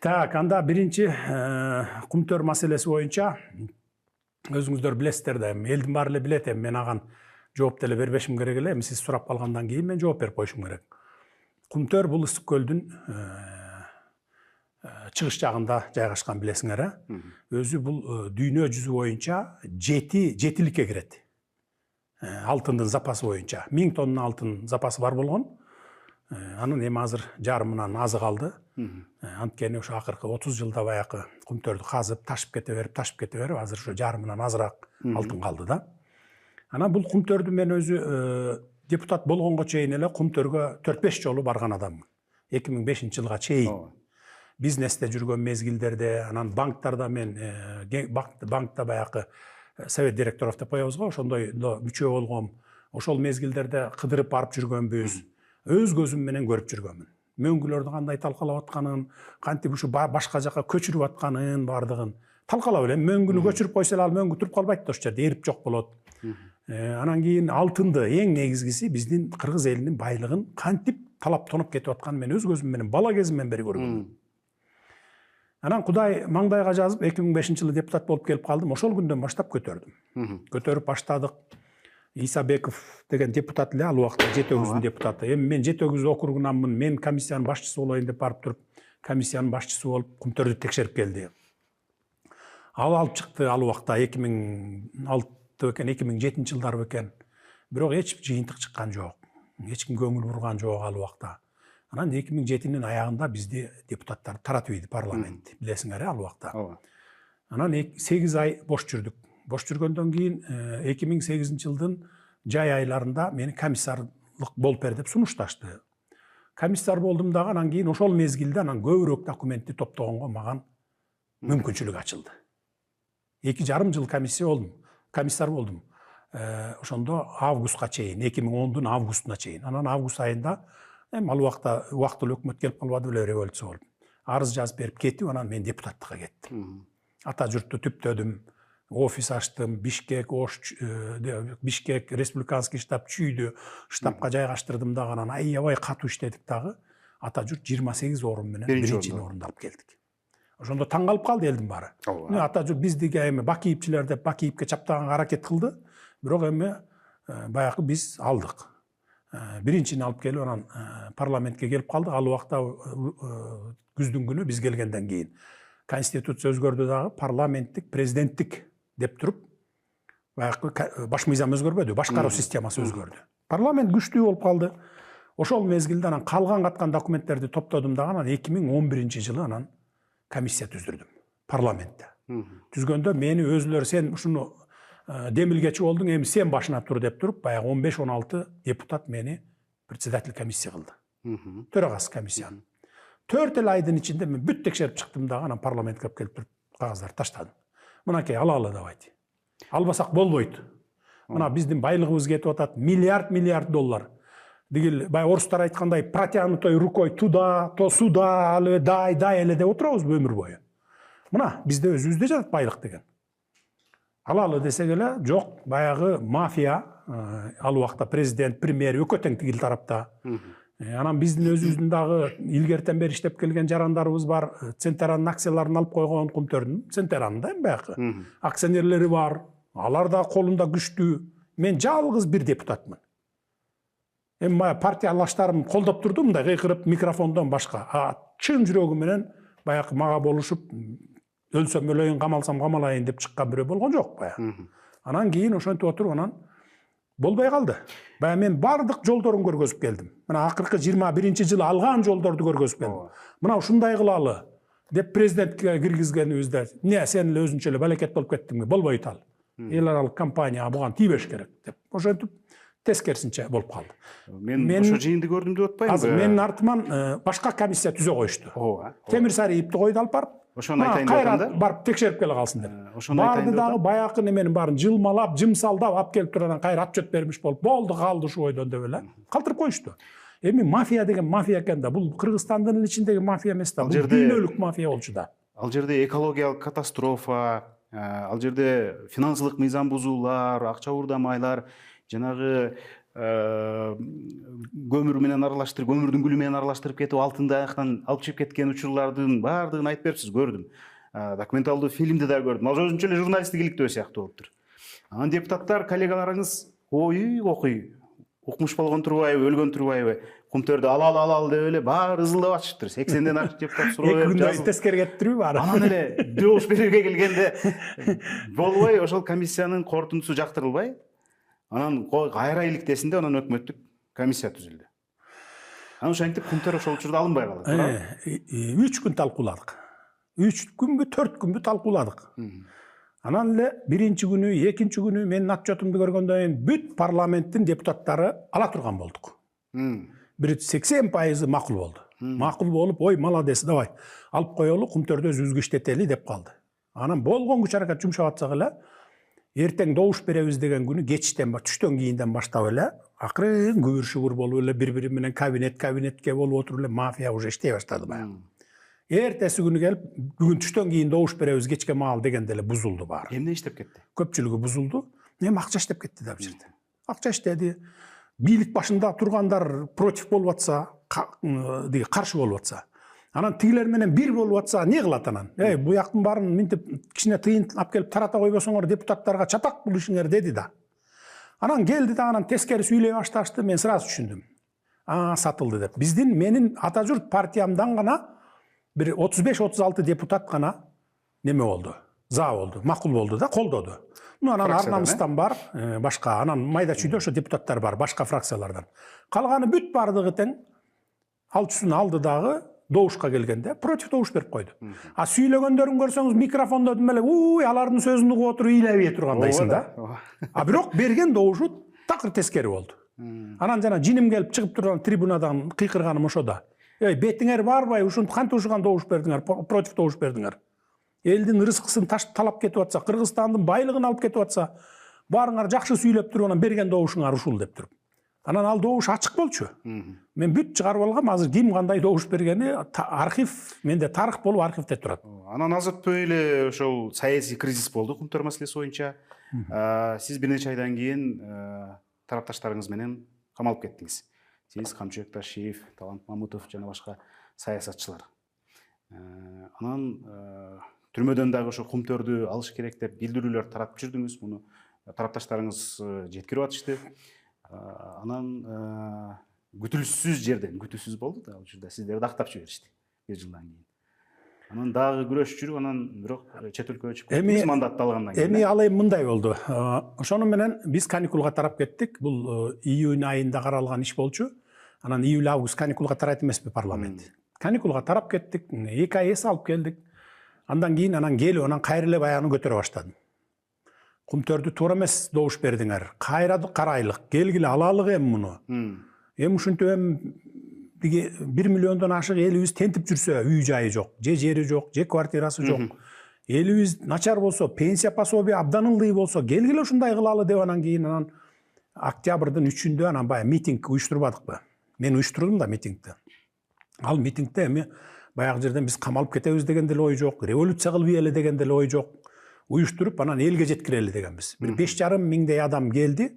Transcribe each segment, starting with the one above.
Так, анда биринчи кумтөр маселеси боюнча өзүңүздөр билесиздер да, элдин баары эле билет, мен аган жооп деле бербешим керек эле, сиз сурап калгандан кийин мен жооп берип коюшум керек. Кумтөр бул Ысык көлдүн чыгыш жагында жайгашкан, билесиңер, өзү бул дүйнө жүзү боюнча жетиликке кирет. Алтындын запасы боюнча 1000 тонна алтын запасы бар болгон. Анын эми азыр жарымынан азы калды. Анткени ошо акыркы 30 жылда баягы кумтөрдү казып, ташып кете берип, азыр ошо жарымынан азыраак алтын калды да. Анан бул кумтөрдү мен өзү депутат болгонго чейин эле кумтөргө 4-5 жолу барган адаммын. 2005 жылга чейин. Бизнесте жүргөн мезгилдерде, анан банктарда мен банкта баягы совет директоров деп коебуз го, ошондой мүчө болгом. Ошол мезгилдерде кыдырып барып жүргөнбүз. Өз көзүм менен көрүп жүргөнмүн. Мөңгүлөрдү кандай талкалап атканын, кантип ушу башка жака көчүрүп атканын бардыгын талкалап элем. Мөңгүнү көчүрүп койсо ал мөңгү туруп калбайт да, ошол жерде эрип жок болот. Анан кийин алтынды, эң негизгиси биздин кыргыз элинин байлыгын кантип талап тоноп кетип атканын мен өз көзүм менен бала кезимден бери көргөм. Анан Кудай маңдайга жазып 2005 жылы депутат болуп келип калдым. Ошол күндөн баштап көтөрдүм. Көтөрүп баштадык. Исабеков деген депутат эле ал убакта Жети-Өгүздүн депутаты. Эми мен Жети-Өгүз округунанмын. Мен комиссиянын башчысы болоюн деп барып туруп, комиссиянын башчысы болуп кумтөрдү текшерип келди. Ал алып чыкты ал убакта 2006 экен, 2007 жылдары экен. Бирок эч жыйынтык чыккан жок. Эч ким көңүл бурган жок ал убакта. Анан 2007-нин аягында бизди депутаттар таратып ийди парламент. Билесиңер, ал убакта. Анан 8 ай бош жүрдүк. Бош жүргөндөн кийин 2008 жылдын жай айларында мени комиссарлык болуп бер деп сунушташты. Комиссар болдум дагы, анан кийин ошол мезгилде анан көбүрөөк документти топтогонго маган мүмкүнчүлүк ачылды. 2,5 жыл комиссар болдум. Ошондо августка чейин, 2010-дун августуна чейин. Анан август айында ал убакта убактылуу өкмөт келип калбады беле, революция болуп. Арыз жазып берип кетип, анан мен депутаттыкка кеттим. Ата журтту түптөдүм. Офис аштым, Бишкек республиканский штаб чүйдү, штабка жайгаштырдым дагы, анан аябай катуу иштедик дагы. Ата журт 28 орун менен биринчини орунду алып келдик. Ошондо таң калып калды элдин баары. Ата журт биздиги эми Бакиевчилер деп Бакиевке чаптаганга аракет кылды, бирок эми баягы биз алдык. Биринчини алып келип анан парламентке келип калдык. Ал убакта күздүн күнү биз келгенден кийин конституция өзгөрдү дагы, парламенттик, президенттик деп туруп, баягы баш мыйзам өзгөрбөдү, башкаруу системасы өзгөрдү. Парламент күчтүү болуп калды. Ошол мезгилде анан калган каткан документтерди топтодум дагы, анан 2011 жылы анан комиссия түздүрдүм парламентте. Түзгөндө мени өзүлөр сен ушуну демилгечи болдуң, эми сен башына тур деп туруп, баягы 15-16 депутат мени председатель комиссия кылды. Төрагасы комиссиянын. 4 айдын ичинде мен бүт текшерип чыктым дагы, анан парламентке келип туруп кагаздарды таштадым. Мынакей алалы давайте. Албасак болбойт. Мына биздин байлыгыбыз кетип атат, миллиард доллар. Дигил бай орустар айткандай протянутой рукой туда, то сюда, албе дай эле деп отурабыз өмүр бою. Мына бизде өзүбүздө жатат байлык деген. Алалы десек эле жок, баягы мафия, ал убакта президент, премьер өкө тең тигил тарапта. Анан биздин өзүбүздүн дагы илгертен бери иштеп келген жарандарыбыз бар. Центеранын акцияларын алып койгон кумтөрдүн. Центеранында эми баягы акционерлери бар. Алар да колунда күчтүү. Мен жалгыз бир депутатмын. Эми партиялаштарым колдоп турду, мындай кыйкырып микрофондон башка. Чын жүрөгүм менен баягы мага болушуп, өлсөм өлөйүн, камалсам камалайын деп чыккан бирөө болгон жок баягы. Анан кийин ошентип отуруп анан болбой калды. Баягы мен бардык жолдорун көргөзүп келдим. Мына акыркы 21 жылы алган жолдорду көргөзүп келдим. Мына ушундай кылалы деп президентке киргизгенибизде, "Не, сен эле өзүнчө эле балекет болуп кеттиңби? Болбойт ал. Эл аралык компания буга тийбеш керек" деп. Ошентип тескерисинче болуп калды. Мен ошо жыйынды көрдүм деп атпаймынбы? Азыр менин артыман башка комиссия түзө коюшту. Темир Сариевди койду алып барып. Ошону айтайын деп атам да. Кайрат барып текшерип келе калсын деп. Барды дагы баягы неменин баарын жылмалап, жымсалдап алып келип турган кайра отчет бермиш болуп, болду калды ушу бойдон деп эле калтырып коюшту. Эми мафия деген мафия экен да, бул Кыргызстандын ичиндеги мафия эмес да, бул дүйнөлүк мафия болчу да. Ал жерде экологиялык катастрофа, ал жерде финансылык мыйзам бузуулар, акча уурдамайлар, жанагы көмүр менен аралаштырып, көмүрдүн гүлү менен аралаштырып кетип, алтынды аяктан алып чыгып кеткен учурлардын баардыгын айтып берипсиз, көрдүм. Документалдуу фильмди да көрдүм. Ал өзүнчө эле журналисттик иликтөө сыяктуу болуптур. Анан депутаттар, коллегаларыңыз окуй, укмуш болгон турбайбы, өлгөн турбайбы, кумтөрдү ал деп эле баары ызылдап атышыптыр. 80ден ашык депутат суроо берип күндөй тескери кетиптирби баары? Анан эле жоош берүүгө келгенде болбой, ошол комиссиянын корутундусу жактырылбай, анан кайра иликтесинде анан өкмөттүк комиссия түзүлдү. Анан ошентип кумтөр ошол учурда алынбай калды. 3 күн талкууладык. 3 күнбү, 4 күнбү талкууладык. Анан эле биринчи күнү, экинчи күнү менин отчетумду көргөндөн кийин бүт парламенттин депутаттары ала турган болдук. Бир 80% макул болду. Макул болуп, ой, молодец, давай, алып коелу, кумтөрдү өзүбүзгө иштетели деп калды. Анан болгон күч аракет жумшап атсак эле, эртең добуш беребиз деген күнү кечтен, түштөн кийинден баштап эле, акырын күбүр-шүгүр болуп эле бири-бири менен кабинетке болуп отуруп эле мафия уже иштей баштады баягы. Эртеси күнү келип, бүгүн түштөн кийин добуш беребиз кечке маал дегенде эле бузулду баары. Эмне иштеп кетти? Көпчүлүгү бузулду. Эми акча иштеп кетти да бул жерде. Акча иштеди. Бийлик башында тургандар против болуп атса, каршы болуп атса, анан тигилер менен бир болуп атса, эмне кылат анан? Бу жактын баарын минтип кичине тыйын алып келип тарата койбосоңор депутаттарга чатак бул ишиңер деди да. Анан келди да анан тескери сүйлөй башташты, мен сразу түшүндүм. Сатылды деп. Менин ата журт партиямдан гана бир 35-36 депутат гана неме болду, за болду, макул болду да, колдоду. Анан арнамыздан бар, башка, анан майда чүйдө ошо депутаттар бар, башка фракциялардан. Калганы бүт бардыгы тең алчусын алды дагы добушка келгенде против добуш берип койду. Сүйлөгөндөрүн көрсөңүз микрофондо эле алардын сөзүн угуп отуруп ыйлабей тургандайсың да. Бирок берген добушу такыр тескери болду. Анан жана жиним келип чыгып турган трибунадан кыйкырганым ошода. Бетиңер барбай, ушинтип кантип ушуган добуш бердиңер, против добуш бердиңер. Элдин рызкысын талап кетип атса, Кыргызстандын байлыгын алып кетип атса, баарыңар жакшы сүйлөп туруп анан берген добушуңар ушул деп туруп. Анан ал добуш ачык болчу. Мен бүт чыгарып алгам, азыр ким кандай добуш бергени архив, менде тарых болуп архивде турат. Анан азыртпай эле ошол саясий кризис болду кумтөр маселеси боюнча. Сиз бир нече айдан кийин тарапташтарыңыз менен камалып кеттиңиз. Сиз, Камчыбек Ташиев, Талант Мамутов жана башка саясатчылар. Анан түрмөдөн дагы ошо кумтөрдү алыш керек деп билдирүүлөр таратып жүрдүңүз. Муну тарапташтарыңыз жеткирип атышты. Анан күтүүсүз жерден, күтүүсүз болду да, ал жерде сиздерди актап жиберишти бир жылдан кийин. Анан дагы күрөшүп жүрүп, анан бирок чет өлкөгө чыгып кеттиңиз мандатты алгандан кийин. Эми ал мындай болду. Ошону менен биз каникулга тарап кеттик. Бул июнь айында каралган иш болчу. Анан июль-август каникулга тарайт эмеспи парламент. Каникулга тарап кеттик, 2 ай эс алып келдик. Андан кийин келип, анан кайра эле баягыны көтөрө баштадым. Кумтөрдү туура эмес добуш бердиңер. Кайра карайлык, келгиле алалык эми муну. Эми ушинтип 1 миллиондон ашык элибиз тентип жүрсө, үй жайы жок, же жери жок, же квартирасы жок. Элибиз начар болсо, пенсия пособие абдан ылдый болсо, келгиле ушундай кылалы деп анан кийин октябрдын 3-үндө анан баягы митинг уюштурбадыкпы. Мен уюштурдум да митингди. Ал митингде эми баягы жерден биз камалып кетебиз деген деле ой жок, революция кылбай эле деген деле ой жок. Уюштуруп анан элге жеткирели дегенбиз. Бир 5,5 миңдей адам келди.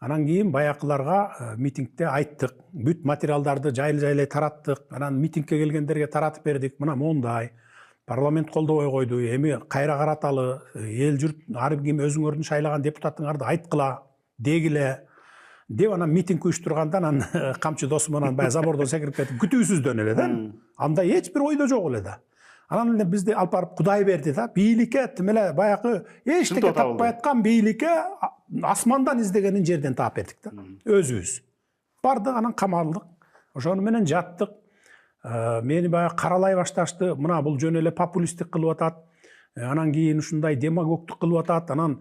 Анан кийин баякыларга митингде айттык, бүт материалдарды жайлы-жайлы тараттык. Анан митингке келгендерге таратып бердик. Мына мондай. Парламент колдобой койду. Эми кайра караталы, эл журт ар ким өзүңөрдүн шайлаган депутатыңарды айткыла, дегиле деп анан митинг уюштурганда анан камчы досум анан баягы забордон секирип кетип күтүүсүздөн эле да. Андай эч бир ойдо жок эле да. Анан эле бизди алып барып Кудай берди да. Бийликке тим эле баягы эчтеке таппай аткан бийликке асмандан издегенин жерден таап бердик да. Өзүбүз. Бардык анан камалдык. Ошону менен жаттык. Мени баягы каралай башташты. Мына бул жөн эле популисттик кылып атат. Анан кийин ушундай демагогдук кылып атат. Анан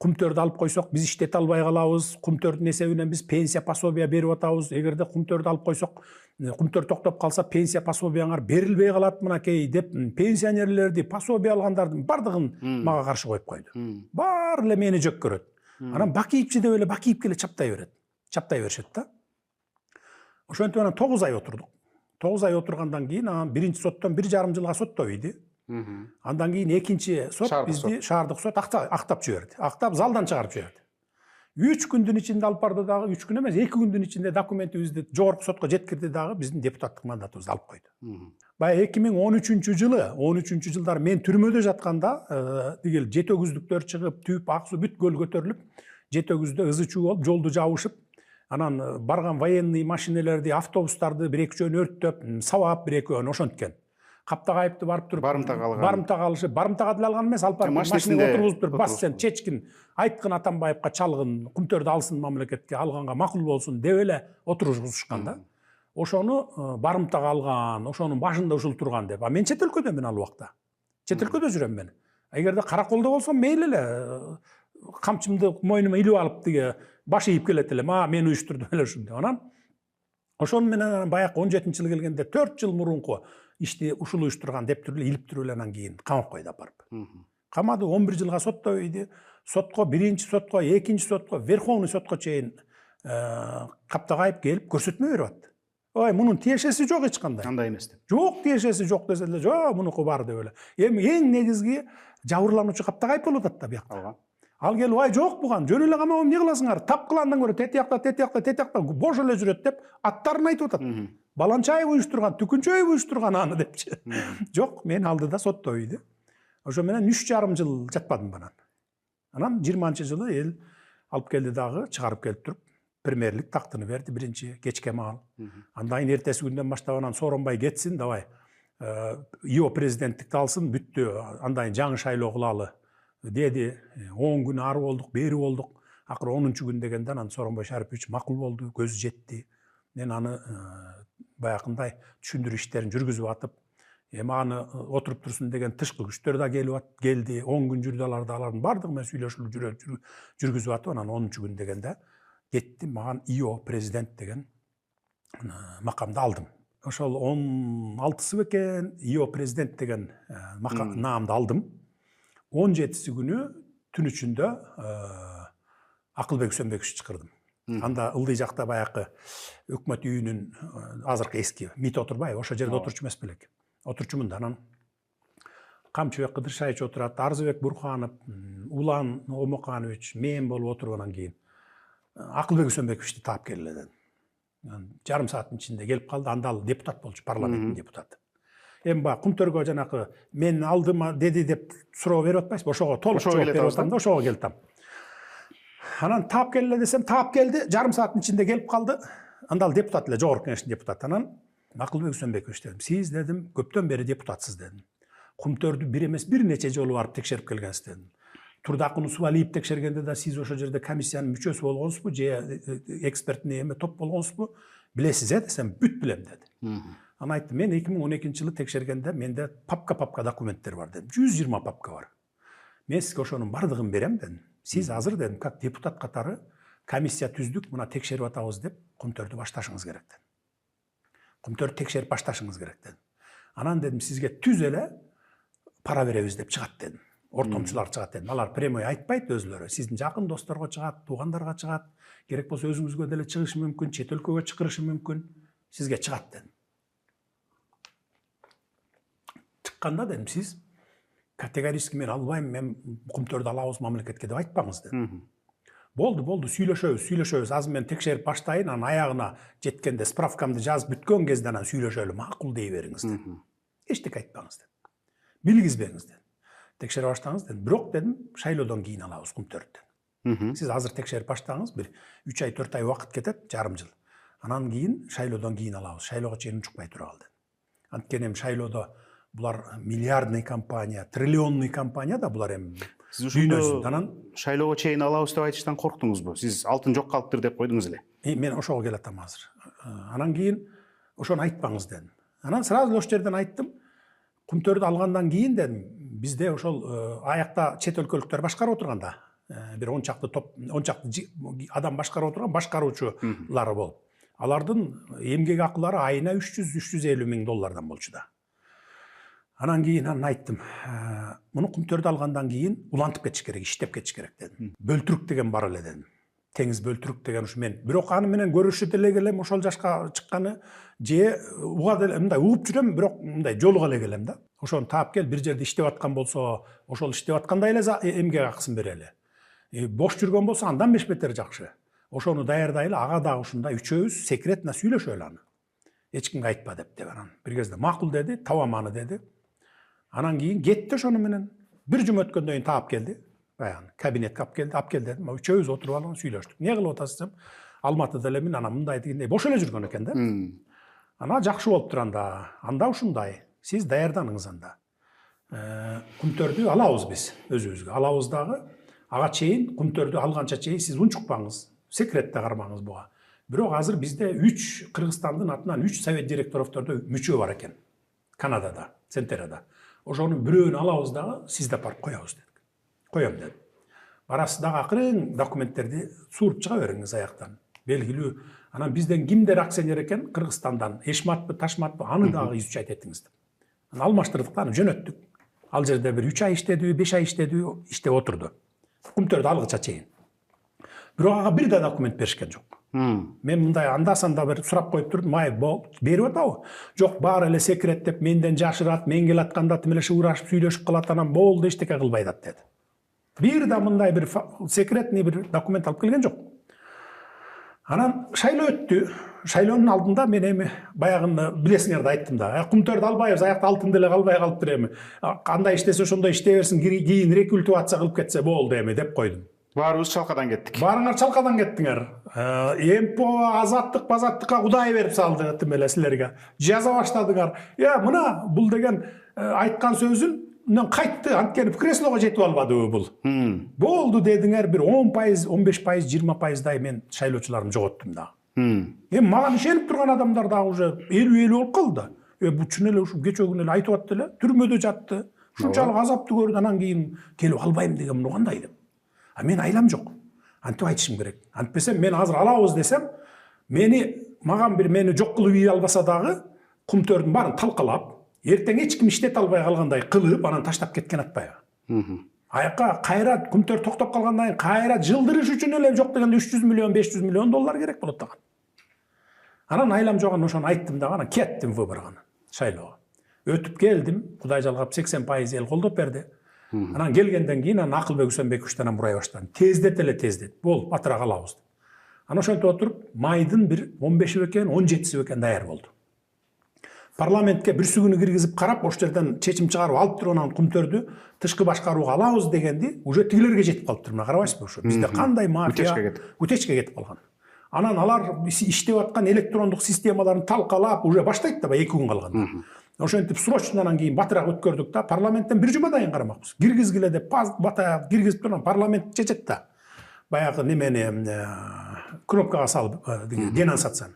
кумтөрдү алып койсок биз иштете албай калабыз. Кумтөрдүн эсебинен биз пенсия пособия берип атабыз. Эгерде кумтөрдү алып койсок, кумтөр токтоп калса пенсия пособияңар берилбей калат мынакей деп пенсионерлерди, пособия алгандардын бардыгын мага каршы коюп койду. Баары эле мени жек көрөт. Анан Бакиевчи деп эле Бакиевке эле чаптай берет. Чаптай беришет да. Ошентип анан 9 ай отурдук. 9 ай отургандан кийин анан биринчи соттон 1,5 жылга соттойду. Андан кийин экинчи сот бизди шаардык сот актап жиберди. Актап залдан чыгарып жиберди. 3 күндүн ичинде алып барды дагы, 3 күн эмес, 2 күндүн ичинде документибизди жогорку сотко жеткирди дагы, биздин депутаттык мандатыбызды алып койду. Баягы 2013 жылдары мен түрмөдө жатканда, тигил жетөгүздүктөр чыгып, түп, ак суу бүт көл көтөрүлүп, жетөгүздө ызы чуу болуп, жолду жабышып, анан барган военный машинелерди, автобустарды бир-эки жөн өрттөп, сабап бир-экөөнү ошенткен. Каптагайыпты барып туруп барымтага алышып, барымтага деле алган эмес, алып барып машинеге отургузуп туруп, бас сен чечкин, айткын Атамбаевка чалгын, Кумтөрдү алсын мамлекетке, алганга макул болсун деп эле отургузушкан да. Ошону барымтага алган, ошонун башында ушул турган деп. А мен чет өлкөдөмүн ал убакта. Чет өлкөдө жүрөм мен. Эгерде караколдо болсом мейли эле камчымды мойнума илип алып тиги баш ийип келет элем. Мен уюштурдум эле ушуну. Анан ошону менен баягы 17-жылы келгенде 4 жыл мурунку ишти ушул уюштурган деп туруп эле илип туруп эле анан кийин камап койду апарып. Камады, 11 жылга соттойду. Сотко, биринчи сотко, экинчи сотко, Верховный сотко чейин Каптагайып келип көрсөтмө берип атты. Ой, мунун тиешеси жок эч кандай. Андай эмес деп. Жок, тиешеси жок десе эле, жок, мунуку бар деп эле. Эми эң негизги жабырлануучу Каптагайып болуп атат да биякта. Ал келип, ай жок буган, жөн эле камап эмне кыласыңар? Тапкыландан көрө тетиякта бош эле жүрөт деп аттарын айтып атат. Баланчаев уюштурган, Түкүнчөев уюштурган аны депчи. Жок, мен алдыда соттойду. Ошо менен 3,5 жыл жатпадым анан. Анан 20-жылы эл алып келди дагы, чыгарып келип туруп, премьерлик тактыны берди биринчи кечке маал. Андан кийин эртеси күндөн баштап анан Сооронбай кетсин, давай ИО президенттикти алсын, бүттү, андан кийин жаңы шайлоо кылалы деди. 10 күн ары болдук, бери болдук. Акыры 10-чу күн дегенде анан Сооронбай Шарипович макул болду, көзү жетти. Мен аны баягындай түшүндүрүү иштерин жүргүзүп атып, эми аны отуруп турсун деген тышкы күчтөр да келди. 10 күн жүрдү алардын бардыгы менен сүйлөшүлүп жүргүзүп атып, анан 10-чу күн дегенде кеттим, маган ИО президент деген макамды алдым. Ошол 16-сы бекен ИО президент деген наамды алдым. 17-си күнү түн ичинде Акылбек Үсөнбекович чакырдым. Анда ылдый жакта баягы өкмөт үйүнүн азыркы эски МИД отурбайбы, ошол жерде отурчу эмес белек. Отурчумун да, анан Камчыбек Кыдыршаевич отурат, Арзыбек Бурханов, Улан Омоканович, мен болуп отуруп анан кийин Акылбек Үсөнбековичти таап келе дедим. Жарым сааттын ичинде келип калды, анда ал депутат болчу, парламенттин депутаты. Эми баягы Кумтөргө жанакы мен алдыма деди деп суроо берип атпайсызбы? Ошого толук жооп берип атам да, ошого келтам. Анан таап келе десем, таап келди, жарым сааттын ичинде келип калды. Анда ал депутат эле, жогорку кеңештин депутаты. Анан Акылбек Үсөнбекович дедим, сиз дедим, көптөн бери депутатсыз дедим. Кумтөрдү бир эмес бир нече жолу барып текшерип келгенсиз дедим. Турдакун Усубалиев текшергенде да сиз ошол жерде комиссиянын мүчөсү болгонсузбу, же экспертный эме топ болгонсузбу? Билесиз десем, бүт билем деди. Анан айттым, мен 2012-жылы текшергенде менде папка документтер бар дедим. 120 папка бар. Мен сизге ошонун бардыгын берем дедим. Сиз азыр дедим, как депутат катары комиссия түздүк, мына текшерип атабыз деп Кумтөрдү башташыңыз керек дедим. Кумтөрдү текшерип башташыңыз керек дедим. Анан дедим, сизге түз эле пара беребиз деп чыгат дедим. Ортомчулар чыгат дедим. Алар прямой айтпайт өзүлөрү. Сиздин жакын досторго чыгат, туугандарга чыгат. Керек болсо өзүңүзгө деле чыгышы мүмкүн, чет өлкөгө чакырышы мүмкүн. Сизге чыгат дедим. Чыкканда дедим, сиз категорически мен албайм, мен Кумтөрдү алабыз мамлекетке деп айтпаңыз дедим. Болду, сүйлөшөбүз. Азыр мен текшерип баштайын, анан аягына жеткенде справкамды жазып бүткөн кезде анан сүйлөшөлү, макул дей бериңиз дедим. Эчтеке айтпаңыз дедим. Билгизбеңиз дедим. Текшере баштаңыз дедим. Бирок дедим, шайлоодон кийин алабыз Кумтөрдү дедим. Сиз азыр текшерип баштаңыз, бир 3 ай 4 ай убакыт кетет, жарым жыл. Анан кийин шайлоодон кийин алабыз. Шайлоого чейин унчукпай туралы дедим. Анткени эми шайлоодо булар миллиардный компания, триллионный компания да булар эми. Сиз ушунду шайлоого чейин алабыз деп айтыштан корктуңузбу? Сиз алтын жок калыптыр деп койдуңуз эле. Мен ошого келатам азыр. Анан кийин ошону айтпаңыз дедим. Анан сразу ошол жерден айттым. Кумтөрдү алгандан кийин дедим, бизде ошол аякта чет өлкөлүктөр башкарып отурганда, бир 10 чакты топ, 10 чакты адам башкарып отурган башкаруучулары болуп. Алардын эмгек акылары айына 300-350 миң доллардан болчу да. Анан кийин айттым, муну Кумтөрдү алгандан кийин улантып кетиш керек, иштеп кетиш керек дедим. Бөлтүрүк деген бар эле дедим. Теңиз бөлтүрүк деген ушу мен. Бирок аны менен көрүшүп эле келем, ошол жашка чыкканы же уга деле мындай угуп жүрөм, бирок мындай жолуга эле келем да. Ошону таап кел, бир жерде иштеп аткан болсо, ошол иштеп аткандай эле эмгек акысын берели. Бош жүргөн болсо андан беш бетер жакшы. Ошону даярдайлы, ага дагы ушундай үчөөбүз секретно сүйлөшөлү аны. Эч кимге айтпа деп анан. Бир кезде макул деди, табам аны деди. Анан кийин кетти ошону менен. Бир жума өткөндөн кийин таап келди. Баягы кабинетке алып кел деди. Үчөөбүз отуруп алып сүйлөштүк. Эмне кылып атасыз десем, Алматыда элемин, анан мындай дегендей бош эле жүргөн экен да. Ана жакшы болуптур анда ушундай. Сиз даярданыңыз анда. Кумтөрдү алабыз биз өзүбүзгө. Алабыз дагы ага чейин кумтөрдү алганча чейин сиз унчукпаңыз. Секретте кармаңыз буга. Бирок азыр бизде 3 Кыргызстандын атынан 3 совет директоровтордо мүчө бар экен. Канадада, Центерада. Ошонун бирөөнү алабыз дагы сизди барып коебуз дедик. Коем дедим. Барасыз дагы акырын документтерди сууруп чыга бериңиз аяктан. Белгилүү. Анан бизден кимдер акционер экен Кыргызстандан, Эшматпы, Ташматпы, аны дагы изучать этиңиз деп. Анан алмаштырдык да, аны жөнөттүк. Ал жерде бир 3 ай иштеди, 5 ай иштеди, иштеп отурду. Кумтөрдү алгыча чейин. Бирок ага бир да документ беришкен жок. Мен мындай анда-санда бир сурап коюп турдум, берип атабы? Жок, баары эле секрет деп менден жашырат, мен келатканда тим эле шуурашып сүйлөшүп калат, анан болду, эчтеке кылбайт атат деди. Бир да мындай бир секретный бир документ алып келген жок. Анан шайлоо өттү. Шайлоонун алдында мен эми баягыны билесиңер да айттым да. Кумтөрдү албайбыз, аякта алтын деле калбай калыптыр эми. Кандай иштесе ошондой иштей берсин, кийин рекультивация кылып кетсе болду эми деп койдум. Баарыбыз чалкадан кеттик. Баарыңар чалкадан кеттиңер. МПО, азаттык, базаттыкка Кудай берип салды тим эле силерге. Жаза баштадыңар. Мына бул деген айткан сөзүнөн кайтты, анткени креслого жетип албадыбы бул. Болду дедиңер, бир 10%, 15%, 20%дай мен шайлоочуларымды жоготтум да. Эми мага ишенип турган адамдар дагы уже 50-50 болуп калды. Бул чын эле ушу кечээ күнү эле айтып атты эле, түрмөдө жатты. Ушунчалык азапты көрдү, анан кийин келип албайм деген муну кандай деп. Мен айлам жок. Антип айтышым керек. Антпесем мен азыр алабыз десем, мени жок кылып үй албаса дагы кумтөрдүн баарын талкалап, эртең эч ким иштете албай калгандай кылып, анан таштап кеткен атпайбы. Аяка кайра кумтөр токтоп калгандан кийин кайра жылдырыш үчүн эле жок дегенде 300 миллион, 500 миллион доллар керек болот дагы. Анан айлам жогон ошону айттым дагы, анан кеттим выборго, шайлоого. Өтүп келдим, Кудай жалгап 80% эл колдоп берди. Анан келгенден кийин анан Акылбек Үсөнбековичтен бурай баштадым. Тездет эле тездет. Бол, батыраак алабыз. Анан ошентип отуруп, майдын бир 15 бекен, 17 бекен даяр болду. Парламентке бир күнү киргизип карап, ош жерден чечим чыгарып алып туруп анан кумтөрдү тышкы башкарууга алабыз дегенди уже тигилерге жетип калыптыр. Мына карабайсызбы ошо? Бизде кандай мафия утечке кетип калган. Анан алар иштеп аткан электрондук системаларын талкалап, уже баштайт да 2 күн калганда. Ошентип срочно анан кийин батыраак өткөрдүк да, парламенттен бир жумадан кийин карамакпыз. Киргизгиле деп батаак киргизип турган парламент чечет да. Баягы немени кнопкага салып, денонсацияны.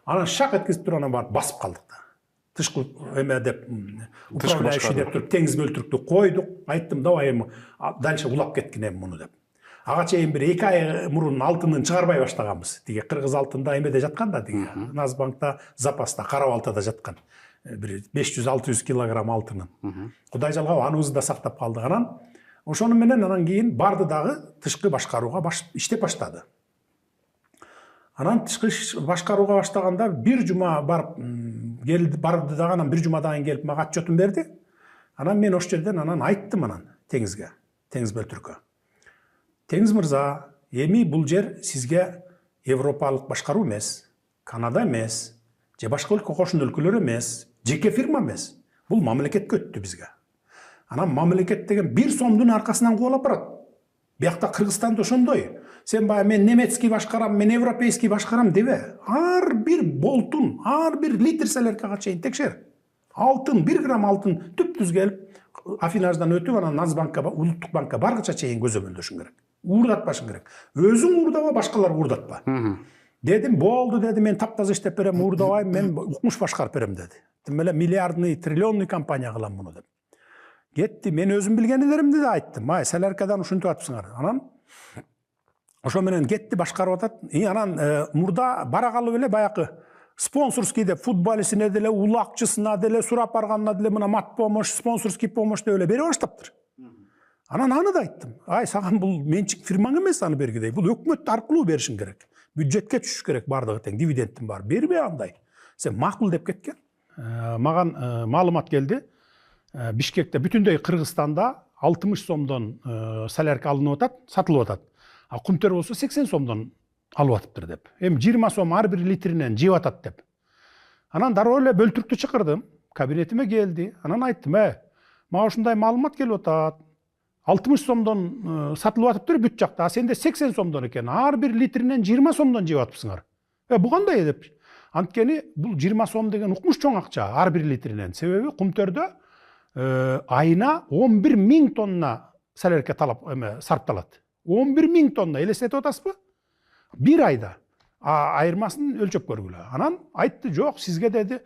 Анан шак эткизип туруп анан барып басып калдык да. Тышкы эме деп управляющий деп туруп теңиз бөлтүрүктү койдук. Айттым, давай эми дальше улап кеткин эми муну деп. Ага чейин бир 2 ай мурун алтынын чыгарбай баштаганбыз. Тиги кыргыз алтында эмеде жаткан да, тиги Назбанкта, запаста, кара балтада жаткан. Бир 500-600 килограмм алтынын. Кудай жалгап аныбызды да сактап калдык. Анан ошону менен анан кийин барды дагы тышкы башкарууга иштеп баштады. Анан тышкы башкарууга баштаганда бир жума барып барды дагы, анан бир жумадан кийин келип мага отчетун берди. Анан мен ош жерден анан айттым анан теңизге, теңиз бөлтүрккө. Теңиз мырза, эми бул жер сизге европалык башкаруу эмес, Канада эмес, же башка кошун өлкөлөр эмес, жеке фирма эмес. Бул мамлекетке өттү бизге. Анан мамлекет деген 1 сомдун аркасынан кубалап барат. Биякта Кыргызстанда ошондой. Сен баягы мен немецкий башкарам, мен европейский башкарам дебе. Ар бир болтун, ар бир литр селеркага чейин текшер. Алтын, 1 грамм алтын түп-түз келип, афинаждан өтүп, анан Назбанкка, улуттук банкка баргыча чейин көзөмөлдөшүң керек. Уурдатпашың керек. Өзүң уурдаба, башкалар уурдатпа. Дедим, болду деди, мен таптаза иштеп берем, уурдабайм, мен укмуш башкарып берем деди. Тим эле миллиардный, триллионный компания кылам муну деп. Кетти, мен өзүм билгендеримди да айттым. Селеркадан ушинтип атыпсыңар. Анан ошо менен кетти, башкарып атат. Анан мурда бара калып эле баягы спонсорский деп футболистине деле, улакчысына деле, сурап барганына деле мына мат помощь, спонсорский помощь деп эле бере баштаптыр. Анан аны да айттым. Саган бул менчик фирмаң эмес аны бергидей. Бул өкмөт аркылуу беришиң керек. Бюджетке түшүш керек бардыгы тең, дивидендтин бар. Бербей андай. Сен макул деп кеткен. Маган маалымат келди. Бишкекте бүтүндөй Кыргызстанда 60 сомдон солярка алынып атат, сатылып атат. А Кумтөр болсо 80 сомдон алып атыптыр деп. Эми 20 сом ар бир литринен жеп атат деп. Анан дароо эле бөлтүрүктү чакырдым. Кабинетиме келди. Анан айттым: мага ушундай маалымат келип атат. 60 сомдон сатылып атыптыр бүт жакта. А сенде 80 сомдон экен. Ар бир литринен 20 сомдон жеп атыпсыңар. Бу кандай деп. Анткени бул 20 сом деген укмуш чоң акча ар бир литринен. Себеби Кумтөрдө айына 11 миң тонна салерке сарпталат. 11 миң тонна, элестетип атасызбы? Bir ayda. Айырмасын өлчөп көргүлө. Анан айтты: "Жок, сизге деди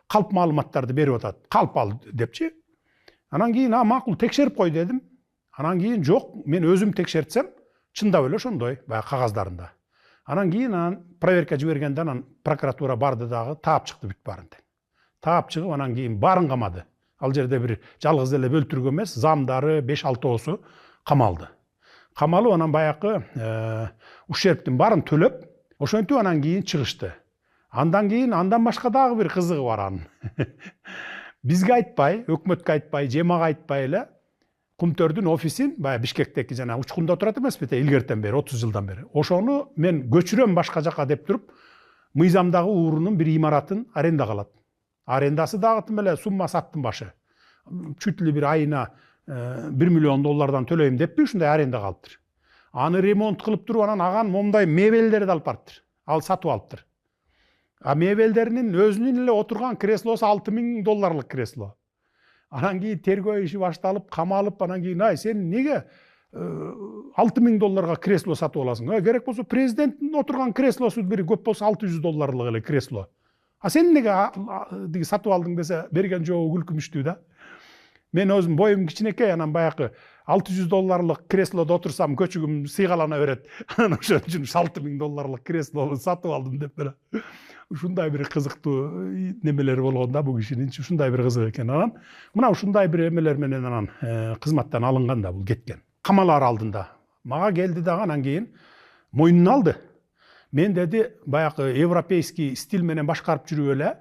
калп маалыматтарды берип атат. Калп ал" депчи. Анан кийин макул текшерип кой дедим. Анан кийин жок, мен өзүм текшертсем, чындап эле ошондой, баягы кагаздарында. Анан кийин проверка жибергенде анан прокуратура барды дагы таап чыкты бүт барын. Таап чыгып анан кийин барын камады. Ал жерде бир жалгыз эле бөлтүргө эмес, замдары 5-6 камалды. Камалып анан баягы ущербтин барын төлөп, ошентип анан кийин чыгышты. Андан башка дагы бир кызыгы бар анын. Бизге айтпай, өкмөткө айтпай, жемага айтпай эле Кумтөрдүн офисин, баягы Бишкектеки жана учкунда турат эмеспи, илгертен бери, 30 жылдан бери. Ошону мен көчүрөм башка жака деп туруп, мыйзамдагы уурунун бир имаратын арендага алат. Арендасы дагы тим эле сумма саттын башы. Чуть ли бир айына $1 миллион төлөйм деппи, ушундай арендага алыптыр. Аны ремонт кылып туруп, анан аган момундай мебелдерди алып барыптыр. Ал сатып алыптыр. А мебелдеринин өзүнүн эле отурган креслосу $6 миң кресло. Анан кийин тергөө иши башталып, камалып, анан кийин: "Сен неге $6 миң кресло сатып аласың? Керек болсо президенттин отурган креслосу бир көп болсо $600 эле кресло. А сен неге сатып алдың" десе, берген жообу күлкүмүштүү да. Мен өзүм боюм кичинекей, анан баягы $600 креслодо отурсам көчүгүм сыйгалана берет. Анан ошон үчүн $6 миң креслону сатып алдым деп эле. Ушундай бир кызыктуу немелери болгон да бул кишинин, ушундай бир кызык экен. Анан мына ушундай бир эмелер менен анан кызматтан алынган да бул кеткен. Камалар алдында мага келди дагы, анан кийин мойнуна алды. Мен деди баягы европейский стиль менен башкарып жүрүп эле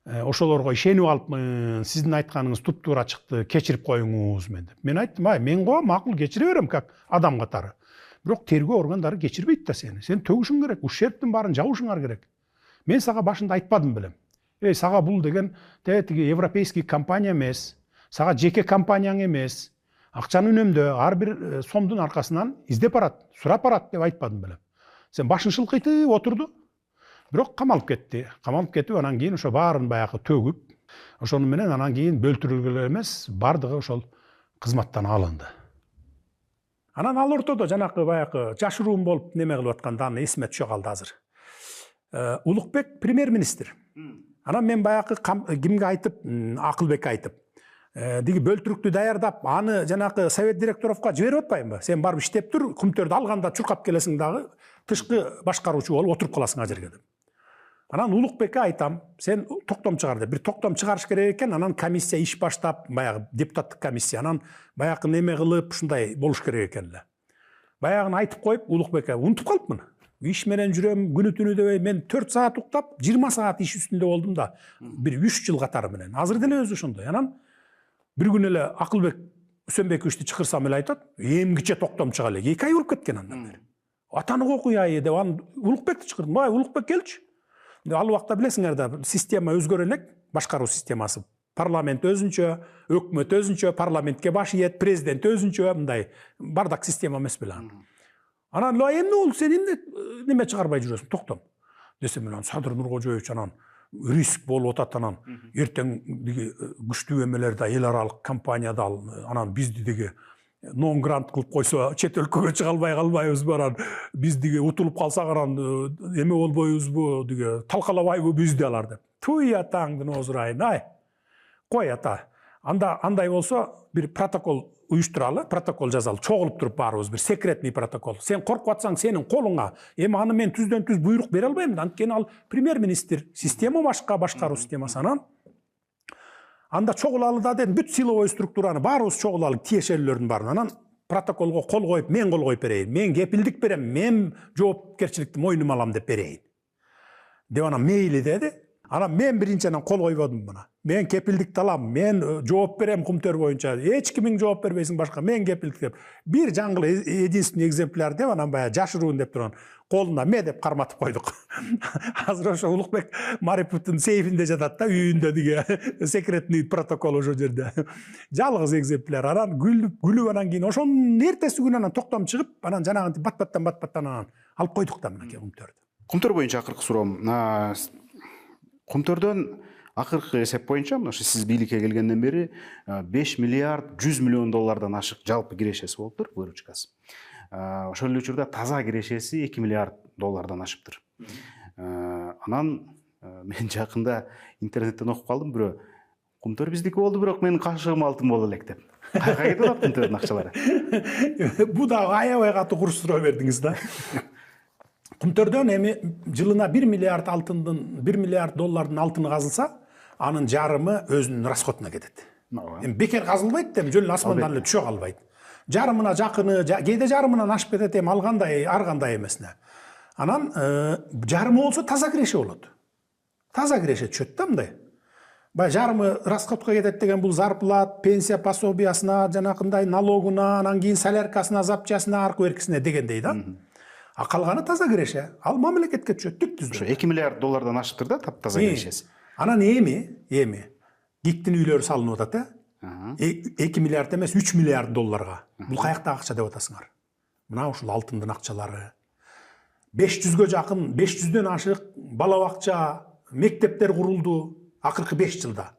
ошолорго ишенип алыпмын. Сиздин айтканыңыз туп-туура чыкты, кечирип коюңуз мен деп. Мен айттым: "Мен макул кечире берем как адам катары. Бирок тергөө органдары кечирбейт да сени. Сен төгүшүң керек, ущербтин баарын жабышыңар керек. Мен сага башында айтпадым белем. Сага бул деген тиги европейский компания эмес, сага жеке компанияң эмес. Акчаны үнөмдө, ар бир сомдун аркасынан издеп барат, сурап барат деп айтпадым белем. Сен башын шылкыйтып отурду. Бирок камалып кетти. Камалып кетип, анан кийин ошо баарын баягы төгүп, ошону менен анан кийин бөлтүрүлгөн эмес, бардыгы ошол кызматтан алынды. Анан ал ортодо жанакы баягы жашыруун болуп неме кылып атканда аны эсиме түшө калды азыр. Улукбек премьер-министр. Анан мен баягы кимге айтып, Акылбекке айтып, диги бөлтүрүктү даярдап, аны жанакы совет директоровго жиберип атпаймынбы? Сен барып иштеп тур, Кумтөрдү алганда чуркап келесиң дагы, тышкы башкаруучу болуп отуруп каласың ал жерге деп. Анан Улукбекке айтам: "Сен токтом чыгар" деп. Бир токтом чыгарыш керек экен, анан комиссия иш баштап, баягы депутаттык комиссия, анан баягы неме кылып, ушундай болуш керек экен эле. Баягыны айтып коюп, Улукбекке унутуп калыпмын. Иш менен жүрөм, күнү түнү дебей, мен 4 саат уктап, 20 саат иш үстүндө болдум да, бир 3 жыл катары менен. Азыр деле өзү ошондой. Анан бир күнү эле Акылбек Үсөнбековичти чакырсам эле айтат: "Эмгиче токтом чыга элек. 2 ай болуп кеткен андан бери. Атанык окуяй" деп анан Улукбекти чакырдым. Улукбек келчи. Ал убакта билесиңер да, система өзгөрө элек, башкаруу системасы. Парламент өзүнчө, өкмөт өзүнчө, парламентке баш ийет, президент өзүнчө, мындай бардак система эмес беле аны. Анан эмне болду, сен эмне неме чыгарбай жүрөсүң, токтом. Десем мен Садыр Нуркожоевич анан риск болуп атат, анан эртең диги күчтүү эмелерде эл аралык компанияда анан бизди диги нон грант кылып койсо, чет өлкөгө чыга албай калбайбыз баран, биз диги утулуп калсак анан эме болбойбузбу, диги талкалабайбы бизди алар деп. Туй атаңдын озурайын, кой ата. Андай болсо бир протокол уюштуралы, протокол жазалы, чогулуп туруп баарыбыз бир секретный протокол. Сен коркуп атсаң сенин колуңа, эми аны мен түздөн түз буйрук бере албайм, анткени ал премьер-министр, система башка, башкаруу системасы. Анан анда чогулалы да дедим, бүт силовой структураны баарыбыз чогулалы, тиешелүүлөрдүн баарын. Анан протоколго кол коюп, мен кол коюп берейин, мен кепилдик берем, мен жоопкерчиликти мойнума алам деп берейин. Деп анан мейли деди. Анан мен биринчиден кол койбодум буна. Мен кепилдикти алам, мен жооп берем кумтөр боюнча. Эч кимиң жооп бербейсиң башка, мен кепилдик деп. Бир жаңгыл единственный экземпляр деп анан баягы жашыруун деп турган колуна ме деп карматып койдук. Азыр ошо Улукбек Мариповдун сейфинде жатат да, үйүндө диге секретный протокол ошол жерде. Жалгыз экземпляр. Анан күлүп анан кийин ошонун эртеси күнү анан токтом чыгып, анан жанагынтип бат-баттан анан алып койдук да мынакей кумтөрдү. Кумтөр боюнча акыркы суроом. Кумтөрдөн акыркы эсеп боюнча мына сиз бийликке келгенден бери 5 миллиард 100 миллион доллардан ашык жалпы кирешеси болуптур, выручкасы. Ошол эле учурда таза кирешеси 2 миллиард доллардан ашыптыр. Анан мен жакында интернеттен окуп калдым, бирөө кумтөр биздики болду, бирок менин кашыгым алтын боло элек деп. Кайга кетип атат кумтөрдүн акчалары? Бу да аябай катуу курчтура бердиңиз да. Кумтөрдөн эми жылына 1 миллиард алтындын, 1 миллиард доллардын алтыны казылса, анын жарымы өзүнүн расходуна кетет. Эми бекер казылбайт да, жөн асмандан эле түшө калбайт. Жарымына жакыны, кээде жарымынан ашып кетет, эми алгандай, ар кандай эмесине. Анан жарымы болсо таза киреше болот. Таза киреше түшөт да мындай. Бай жарымы расходко кетет деген бул зарплат, пенсия пособиясына, жанакындай налогуна, анан кийин соляркасына, запчасына, аркы беркисине дегендей да. А калганы таза киреше. Ал мамлекетке түшөт, түп түздө. 2 миллиард доллардан ашыптыр да таза кирешеси. Анан эми гиктин үйлөрү салынып атат, 2 миллиард эмес 3 миллиард долларга. Бул каяктагы акча деп атасыңар? Мына ушул алтындын акчалары. 500гө жакын, 500дөн ашык бала бакча, мектептер курулду акыркы 5 жылда.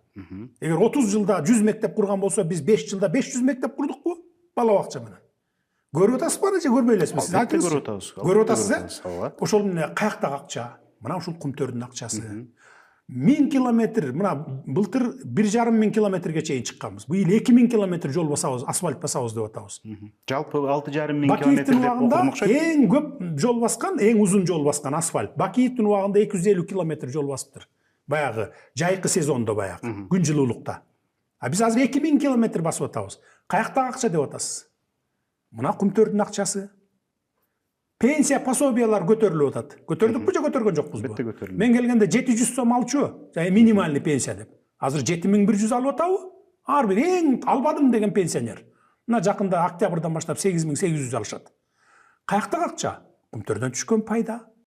Эгер 30 жылда 100 мектеп курган болсо, биз 5 жылда 500 мектеп курдукпу? Бала бакча менен. Көрүп атасызбы же көрбөй элесизби? Сиз айтыңыз. Көрүп атабыз. Көрүп атасыз, ошол эмне каяктагы акча? Мына ушул кумтөрдүн акчасы. 1000 километр, мына былтыр 1,5 миң километрге чейин чыкканбыз. Бу эл 2000 километр жол басабыз, асфальт басабыз деп атабыз. Жалпы 6,5 миң километр Бакиевдин деп убагында окумакчы. эң көп жол баскан, эң узун жол баскан асфальт. Бакиевдин убагында 250 километр жол басыптыр. Баягы жайкы сезондо баягы, күн жылуулукта. А биз азыр 2000 километр басып атабыз. Каяктагы акча деп атасыз? Мына кумтөрдүн акчасы. Пенсия пособиялар көтөрүлүп атат. Көтөрдүкпү же көтөргөн жокпузбу? Бетте көтөрүлдү. Мен келгенде 700 сом алчу, минимальный пенсия деп. Азыр 7100 алып атабы? Ар бир эң албадым деген пенсионер. Мына жакында октябрдан баштап 8800 алышат. Каяктагы акча? Кумтөрдөн түшкөн пайда.